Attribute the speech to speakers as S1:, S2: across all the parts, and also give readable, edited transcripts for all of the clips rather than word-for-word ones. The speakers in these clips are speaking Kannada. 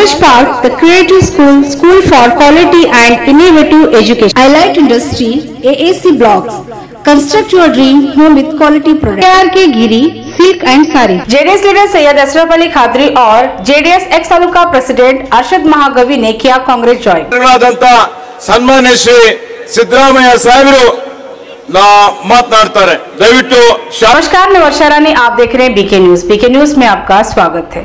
S1: College Park, the Creative School, School for Quality and Innovative Education. Highlight Industry, AAC Blocks. Construct your dream home with quality products. KRK Giri, Silk and Sari.
S2: JDS leader Syed Ashraf Ali Khadri और JDS ex taluka president Arshad Mahagavi ने किया कांग्रेस ज्वाइन.
S3: सन्मान्य श्री सिद्धरामಯ್ಯ साहेबರು मातनाडुत्तारे दयविट्टु.
S2: नमस्कार, मैं वर्षा रानी, आप देख रहे हैं बीके न्यूज. बीके न्यूज में आपका स्वागत है.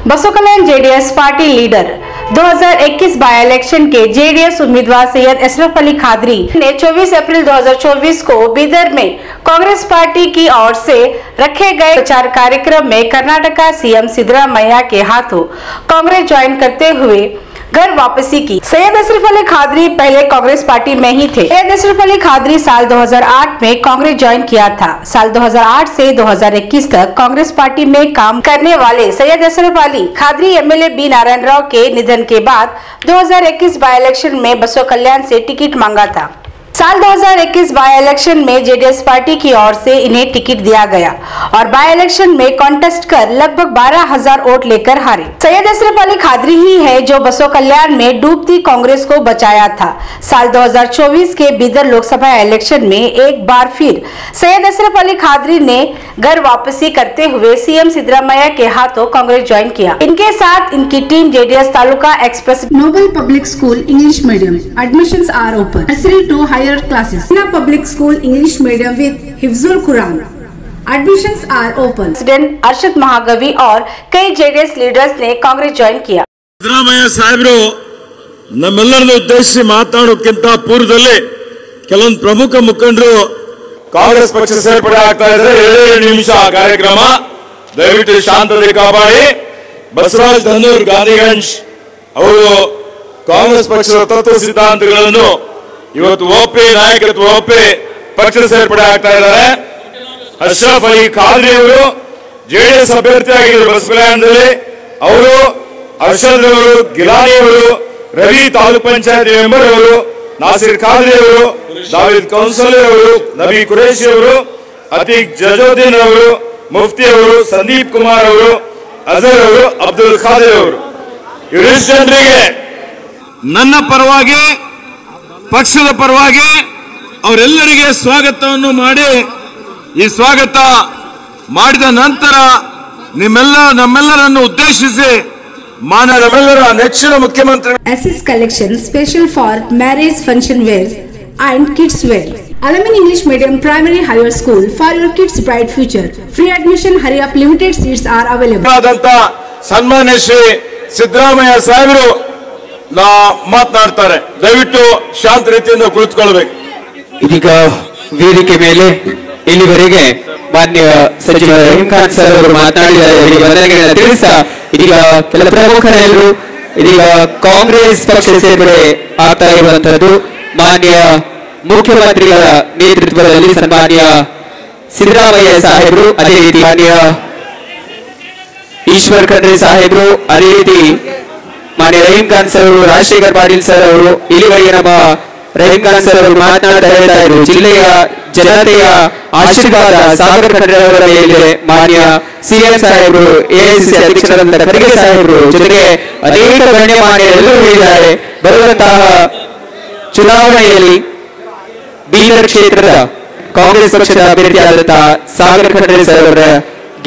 S2: Basavakalyan JDS party leader 2021 by election के जेडीएस उम्मीदवार सैयद अशरफ अली खादरी ने 24 अप्रैल 2024 को बीदर में कांग्रेस पार्टी की ओर से रखे गए प्रचार कार्यक्रम में कर्नाटक सीएम सिद्धरामಯ್ಯ के हाथों कांग्रेस ज्वाइन करते हुए घर वापसी की. सैयद अशरफ अली खादरी पहले कांग्रेस पार्टी में ही थे. सैयद अशरफ अली खादरी साल 2008 में कांग्रेस ज्वाइन किया था. साल 2008 से 2021 तक कांग्रेस पार्टी में काम करने वाले सैयद अशरफ अली खादरी एमएलए बी नारायण राव के निधन के बाद 2021 बाय इलेक्शन में बसों कल्याण से टिकट मांगा था. साल 2021 बाय इलेक्शन में जेडीएस पार्टी की ओर से इन्हें टिकट दिया गया और बाय इलेक्शन में कॉन्टेस्ट कर लगभग 12,000 वोट लेकर हारे. सैयद अशरफ अली खादरी ही है जो बसों कल्याण में डूबती कांग्रेस को बचाया था. साल 2024 के बीदर लोकसभा इलेक्शन में एक बार फिर सैयद अशरफ अली खादरी ने घर वापसी करते हुए सीएम सिद्धरामಯ್ಯ के हाथों कांग्रेस ज्वाइन किया. इनके साथ इनकी team JDS taluka express
S1: Noble Public School English Medium. Admissions are open. Nursery to higher classes. Sina Public School English Medium with Hifzul Quran. Admissions are open.
S2: President Arshad Mahagavi और कई जेडीएस लीडर्स ने कांग्रेस ज्वाइन किया.
S3: ಸಿದ್ದರಾಮಯ್ಯ ಸಾಹೇಬರು ನಮ್ಮೆಲ್ಲರನ್ನು ಉದ್ದೇಶಿಸಿ ಮಾತನಾಡೋಕ್ಕಿಂತ ಪೂರ್ವದಲ್ಲಿ ಕೆಲವೊಂದು ಪ್ರಮುಖ ಮುಖಂಡರು ಕಾಂಗ್ರೆಸ್ ಪಕ್ಷ ಸೇರ್ಪಡೆ ಆಗ್ತಾ ಇದ್ದಾರೆ. 2 ನಿಮಿಷ ಕಾರ್ಯಕ್ರಮ, ದಯವಿಟ್ಟು ಶಾಂತತೆ ಕಾಪಾಡಿ. ಬಸವರಾಜ್ ಧನ್ನೂರ್ ಗಾಂಧಿಗಂಜ್ ಅವರು ಕಾಂಗ್ರೆಸ್ ಪಕ್ಷದ ತತ್ವ ಸಿದ್ಧಾಂತಗಳನ್ನು ಇವತ್ತು ಒಪ್ಪಿ ನಾಯಕತ್ವ ಒಪ್ಪಿ ಪಕ್ಷ ಸೇರ್ಪಡೆ ಆಗ್ತಾ ಇದ್ದಾರೆ. ಅಶ್ರಫ್ ಅಲಿ ಖಾದ್ರಿ ಅವರು ಜೆಡಿಎಸ್ ಅಭ್ಯರ್ಥಿಯಾಗಿದ್ದರು ಬಸವಕಲ್ಯಾಣದಲ್ಲಿ. ಅವರು ಅರ್ಷದ್ ಅವರು, ಗಿಲಾನಿ ಅವರು, ರವಿ ತಾಲೂಕ್ ಪಂಚಾಯತ್ ಮೆಂಬರ್ ಅವರು, ನಾಸಿರ್ ಖಾದ್ರಿ ಅವರು, ಜಾವೇದ್ ಕೌನ್ಸಿಲರ್ ಅವರು, ನಬಿ ಕುರೇಶಿ ಅವರು, ಅತೀಕ್ ಜಜೋದ್ದೀನ್ ಅವರು, ಮುಫ್ತಿ ಅವರು, ಸಂದೀಪ್ ಕುಮಾರ್ ಅವರು, ಅಜರ್ ಅವರು, ಅಬ್ದುಲ್ ಖಾದಿರ್ ಅವರು, ಇವರಿಷ್ಟು ಜನರಿಗೆ ನನ್ನ ಪರವಾಗಿ ಪಕ್ಷದ ಪರವಾಗಿ ಅವರೆಲ್ಲರಿಗೆ ಸ್ವಾಗತವನ್ನು ಮಾಡಿ, ಈ ಸ್ವಾಗತ ಮಾಡಿದ ನಂತರ ನಮ್ಮೆಲ್ಲರನ್ನು ಉದ್ದೇಶಿಸಿ ನಮ್ಮೆಲ್ಲರ ನೆಚ್ಚಿನ ಮುಖ್ಯಮಂತ್ರಿ
S1: Assist collection special for marriage function wears and kids wear. Alamin English Medium Primary Higher School for your kids' bright future. Free admission, hurry up, limited seats are available.
S3: ಸನ್ಮಾನ್ಯ ಶ್ರೀ ಸಿದ್ದರಾಮಯ್ಯ ಸಾಹೇಬರು ಮಾತನಾಡ್ತಾರೆ. ದಯವಿಟ್ಟು ಶಾಂತ ರೀತಿಯಿಂದ ಕುಳಿತುಕೊಳ್ಳಬೇಕು.
S4: ಇದೀಗ ವೇದಿಕೆ ಮೇಲೆ ಇಲ್ಲಿವರೆಗೆ ಮಾನ್ಯ ಸಚಿವ ರಹೀಂ ಖಾನ್ ಸರ್ ಅವರು ಮಾತನಾಡಿದ ತಿಳಿಸ್ತಾ ಇದೀಗ ಕೆಲ ಪ್ರಮುಖರೆಲ್ಲರೂ ಇದೀಗ ಕಾಂಗ್ರೆಸ್ ಪಕ್ಷ ಸೇರ್ಪಡೆ ಆಗ್ತಾ ಇರುವಂತಹದ್ದು. ಮಾನ್ಯ ಮುಖ್ಯಮಂತ್ರಿಗಳ ನೇತೃತ್ವದಲ್ಲಿ ಸನ್ಮಾನ್ಯ ಸಿದ್ದರಾಮಯ್ಯ ಸಾಹೇಬರು, ಅದೇ ರೀತಿ ಮಾನ್ಯ ಈಶ್ವರ್ ಖಂಡ್ರೆ ಸಾಹೇಬರು, ಅದೇ ರೀತಿ ಮಾನ್ಯ ರಹೀಂ ಖಾನ್ ಸರ್ ಅವರು, ರಾಜಶೇಖರ್ ಪಾಟೀಲ್ ಸರ್ ಅವರು, ಇಲ್ಲಿವರೆಗೆ ನಮ್ಮ ರಹೀಂ ಖಾನ್ ಸರ್ ಅವರು ಮಾತನಾಡ್ತಾ ಹೇಳ್ತಾ ಇದ್ರು. ಜಿಲ್ಲೆಯ ಜನತೆಯ ಆಶೀರ್ವಾದ ಸಾಗರ್ ಖಂಡ್ರೆ ಅವರ ಮೇಲಿದೆ. ಮಾನ್ಯ ಸಿಎಂ ಸಾಹೇಬರು, ಎಐಸಿಸಿ ಅಧ್ಯಕ್ಷರಾದಂತಹ ಖರ್ಗೆ ಸಾಹೇಬರು ಜೊತೆಗೆ ಅನೇಕ ಗಣ್ಯಮಾನ್ಯರೆಲ್ಲರೂ ಹೇಳಿದ್ದಾರೆ. ಬರುವಂತಹ ಚುನಾವಣೆಯಲ್ಲಿ ಬೀದರ್ ಕ್ಷೇತ್ರದ ಕಾಂಗ್ರೆಸ್ ಪಕ್ಷದ ಅಭ್ಯರ್ಥಿಯಾದಂತಹ ಸಾಗರ್ ಖಂಡ್ರೆ ಸರ್ ಅವರ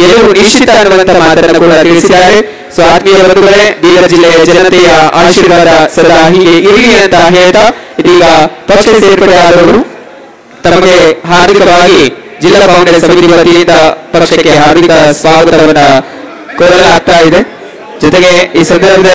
S4: ಗೆಲುವು ನಿಶ್ಚಿತ ಅನ್ನುವಂತಹ ಮಾತನ್ನು ಕೂಡ ತಿಳಿಸಿದ್ದಾರೆ. ಸೊ ಆತ್ಮೀಯ ಬಂಧುಗಳೇ, ಬೀದರ್ ಜಿಲ್ಲೆಯ ಜನತೆಯ ಆಶೀರ್ವಾದ ಸದಾ ಹೀಗೆ ಇರಲಿ ಅಂತ ಹೇಳ್ತಾ ಇದೀಗ ಪಕ್ಷ ಸೇರ್ಪಡೆ ಆದವರು ತಮಗೆ ಹಾರ್ದಿಕವಾಗಿ ಜಿಲ್ಲಾ ಕಾಂಗ್ರೆಸ್ ಸಮಿತಿ ವತಿಯಿಂದ ಪಕ್ಷಕ್ಕೆ ಹಾರ್ದಿಕ ಸ್ವಾಗತವನ್ನ ಕೋರಲಾಗ್ತಾ ಇದೆ. ಜೊತೆಗೆ ಈ ಸಂದರ್ಭದಲ್ಲಿ